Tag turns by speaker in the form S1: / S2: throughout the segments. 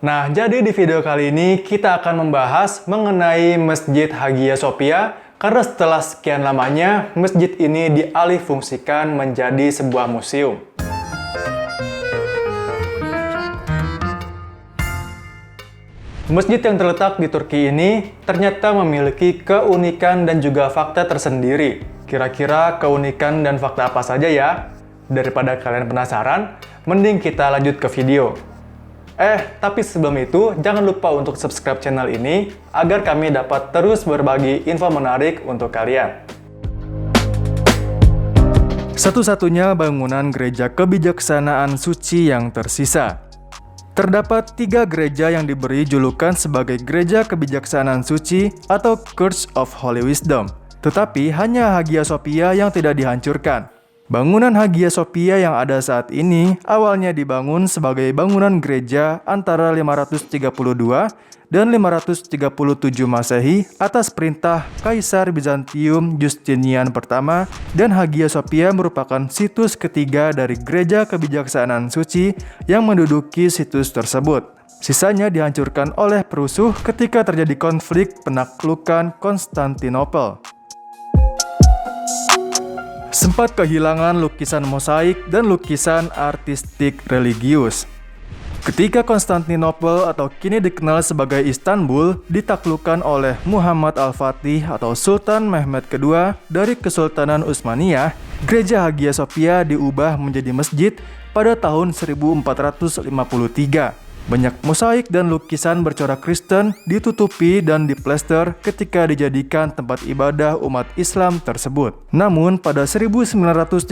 S1: Nah, jadi di video kali ini kita akan membahas mengenai Masjid Hagia Sophia karena setelah sekian lamanya masjid ini dialihfungsikan menjadi sebuah museum. Masjid yang terletak di Turki ini ternyata memiliki keunikan dan juga fakta tersendiri. Kira-kira keunikan dan fakta apa saja ya? Daripada kalian penasaran, mending kita lanjut ke video. Tapi sebelum itu, jangan lupa untuk subscribe channel ini agar kami dapat terus berbagi info menarik untuk kalian. Satu-satunya bangunan gereja kebijaksanaan suci yang tersisa. Terdapat 3 gereja yang diberi julukan sebagai gereja kebijaksanaan suci atau Church of Holy Wisdom. Tetapi hanya Hagia Sophia yang tidak dihancurkan. Bangunan Hagia Sophia yang ada saat ini awalnya dibangun sebagai bangunan gereja antara 532 dan 537 Masehi atas perintah Kaisar Bizantium Justinian I, dan Hagia Sophia merupakan situs ketiga dari gereja kebijaksanaan suci yang menduduki situs tersebut. Sisanya dihancurkan oleh perusuh ketika terjadi konflik penaklukan Konstantinopel. Sempat kehilangan lukisan mosaik dan lukisan artistik religius. Ketika Konstantinopel atau kini dikenal sebagai Istanbul ditaklukkan oleh Muhammad Al-Fatih atau Sultan Mehmed II dari Kesultanan Utsmaniyah, gereja Hagia Sophia diubah menjadi masjid pada tahun 1453. Banyak mosaik dan lukisan bercorak Kristen ditutupi dan diplester ketika dijadikan tempat ibadah umat Islam tersebut. Namun pada 1935,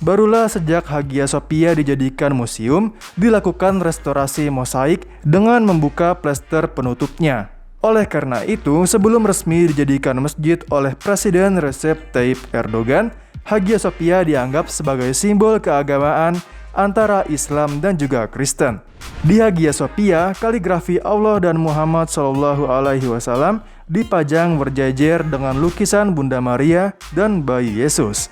S1: barulah sejak Hagia Sophia dijadikan museum, dilakukan restorasi mosaik dengan membuka plester penutupnya. Oleh karena itu, sebelum resmi dijadikan masjid oleh Presiden Recep Tayyip Erdogan, Hagia Sophia dianggap sebagai simbol keagamaan antara Islam dan juga Kristen. Di Hagia Sophia, kaligrafi Allah dan Muhammad SAW dipajang berjejer dengan lukisan Bunda Maria dan bayi Yesus.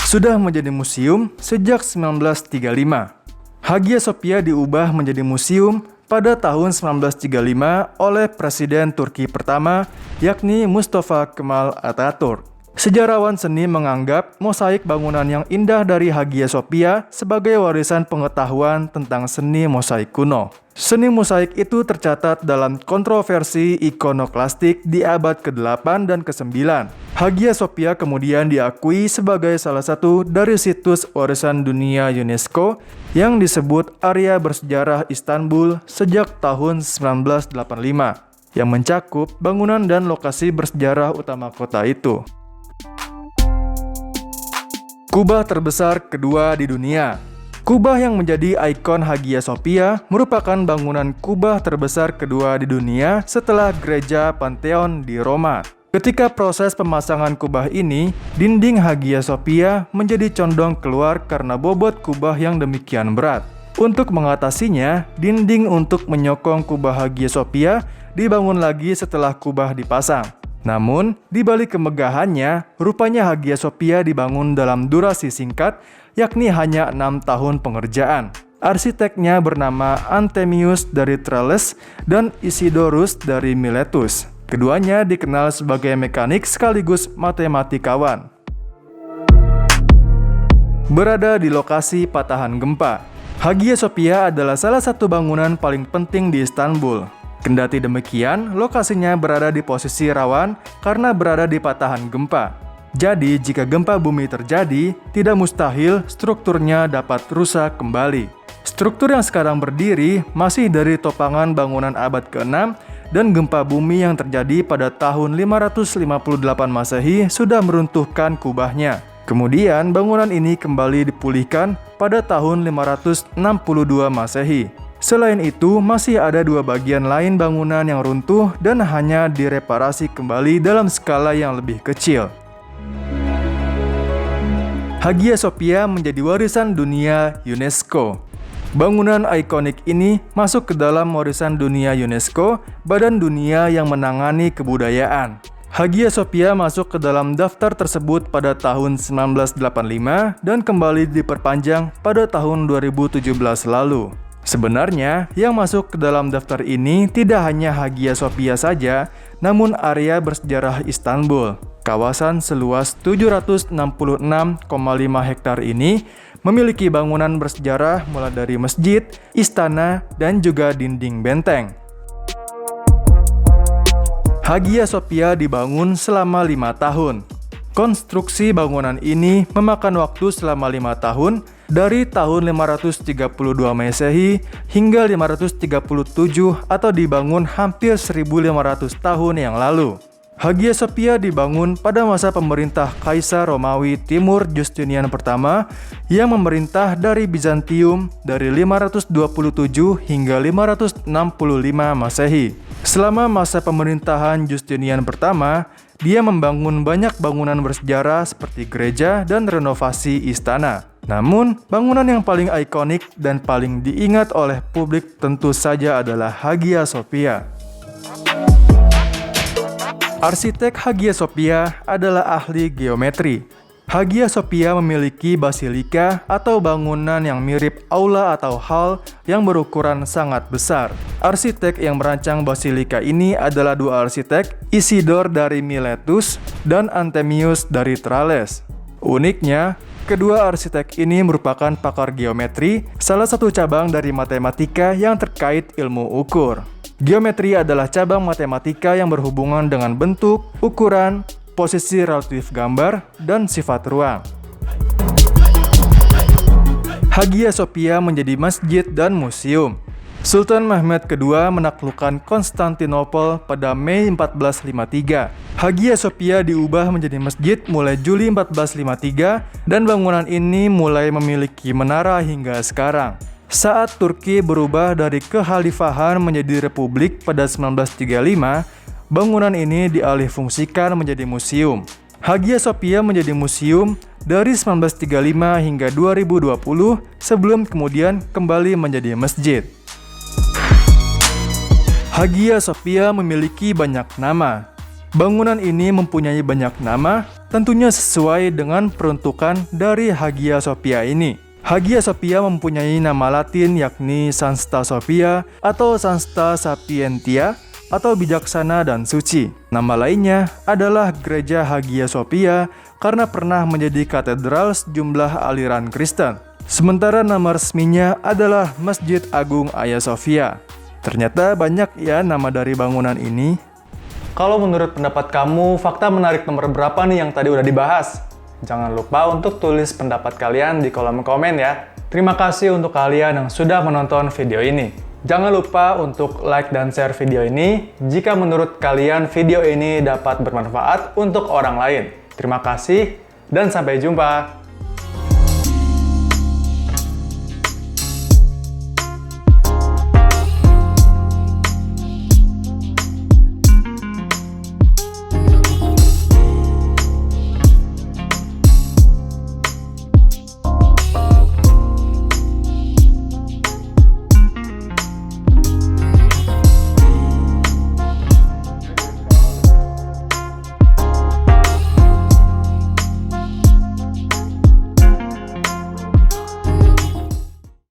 S1: Sudah menjadi museum sejak 1935. Hagia Sophia diubah menjadi museum pada tahun 1935 oleh Presiden Turki pertama, yakni Mustafa Kemal Atatürk. Sejarawan seni menganggap mosaik bangunan yang indah dari Hagia Sophia sebagai warisan pengetahuan tentang seni mosaik kuno. Seni mosaik itu tercatat dalam kontroversi ikonoklastik di abad ke-8 dan ke-9. Hagia Sophia kemudian diakui sebagai salah satu dari situs warisan dunia UNESCO yang disebut area bersejarah Istanbul sejak tahun 1985, yang mencakup bangunan dan lokasi bersejarah utama kota itu. Kubah terbesar kedua di dunia. Kubah yang menjadi ikon Hagia Sophia merupakan bangunan kubah terbesar kedua di dunia setelah gereja Pantheon di Roma. Ketika proses pemasangan kubah ini, dinding Hagia Sophia menjadi condong keluar karena bobot kubah yang demikian berat. Untuk mengatasinya, dinding untuk menyokong kubah Hagia Sophia dibangun lagi setelah kubah dipasang. Namun, di balik kemegahannya, rupanya Hagia Sophia dibangun dalam durasi singkat, yakni hanya 6 tahun pengerjaan. Arsiteknya bernama Anthemius dari Tralles dan Isidorus dari Miletus. Keduanya dikenal sebagai mekanik sekaligus matematikawan. Berada di lokasi patahan gempa, Hagia Sophia adalah salah satu bangunan paling penting di Istanbul. Kendati demikian, lokasinya berada di posisi rawan karena berada di patahan gempa. Jadi, jika gempa bumi terjadi, tidak mustahil strukturnya dapat rusak kembali. Struktur yang sekarang berdiri masih dari topangan bangunan abad ke-6 dan gempa bumi yang terjadi pada tahun 558 Masehi sudah meruntuhkan kubahnya. Kemudian, bangunan ini kembali dipulihkan pada tahun 562 Masehi. Selain itu, masih ada 2 bagian lain bangunan yang runtuh dan hanya direparasi kembali dalam skala yang lebih kecil. Hagia Sophia menjadi warisan dunia UNESCO. Bangunan ikonik ini masuk ke dalam warisan dunia UNESCO, badan dunia yang menangani kebudayaan. Hagia Sophia masuk ke dalam daftar tersebut pada tahun 1985 dan kembali diperpanjang pada tahun 2017 lalu. Sebenarnya, yang masuk ke dalam daftar ini tidak hanya Hagia Sophia saja, namun area bersejarah Istanbul. Kawasan seluas 766,5 hektar ini memiliki bangunan bersejarah mulai dari masjid, istana, dan juga dinding benteng. Hagia Sophia dibangun selama 5 tahun. Konstruksi bangunan ini memakan waktu selama 5 tahun dari tahun 532 Masehi hingga 537 atau dibangun hampir 1500 tahun yang lalu. Hagia Sophia dibangun pada masa pemerintah Kaisar Romawi Timur Justinian pertama yang memerintah dari Bizantium dari 527 hingga 565 Masehi. Selama masa pemerintahan Justinian pertama, dia membangun banyak bangunan bersejarah seperti gereja dan renovasi istana. Namun, bangunan yang paling ikonik dan paling diingat oleh publik tentu saja adalah Hagia Sophia. Arsitek Hagia Sophia adalah ahli geometri. Hagia Sophia memiliki basilika atau bangunan yang mirip aula atau hall yang berukuran sangat besar. Arsitek yang merancang basilika ini adalah dua arsitek, Isidor dari Miletus dan Anthemius dari Tralles. Uniknya, kedua arsitek ini merupakan pakar geometri, salah satu cabang dari matematika yang terkait ilmu ukur. Geometri adalah cabang matematika yang berhubungan dengan bentuk, ukuran, posisi relatif gambar, dan sifat ruang. Hagia Sophia menjadi masjid dan museum. Sultan Mehmed II menaklukkan Konstantinopel pada Mei 1453. Hagia Sophia diubah menjadi masjid mulai Juli 1453 dan bangunan ini mulai memiliki menara hingga sekarang. Saat Turki berubah dari kekhalifahan menjadi republik pada 1935, bangunan ini dialihfungsikan menjadi museum. Hagia Sophia menjadi museum dari 1935 hingga 2020 sebelum kemudian kembali menjadi masjid. Hagia Sophia memiliki banyak nama. Bangunan ini mempunyai banyak nama, tentunya sesuai dengan peruntukan dari Hagia Sophia ini. Hagia Sophia mempunyai nama Latin yakni Sancta Sophia atau Sancta Sapientia atau bijaksana dan suci. Nama lainnya adalah Gereja Hagia Sophia karena pernah menjadi katedral sejumlah aliran Kristen. Sementara nama resminya adalah Masjid Agung Hagia Sophia. Ternyata banyak ya nama dari bangunan ini. Kalau menurut pendapat kamu, fakta menarik nomor berapa nih yang tadi udah dibahas? Jangan lupa untuk tulis pendapat kalian di kolom komen ya. Terima kasih untuk kalian yang sudah menonton video ini. Jangan lupa untuk like dan share video ini jika menurut kalian video ini dapat bermanfaat untuk orang lain. Terima kasih dan sampai jumpa.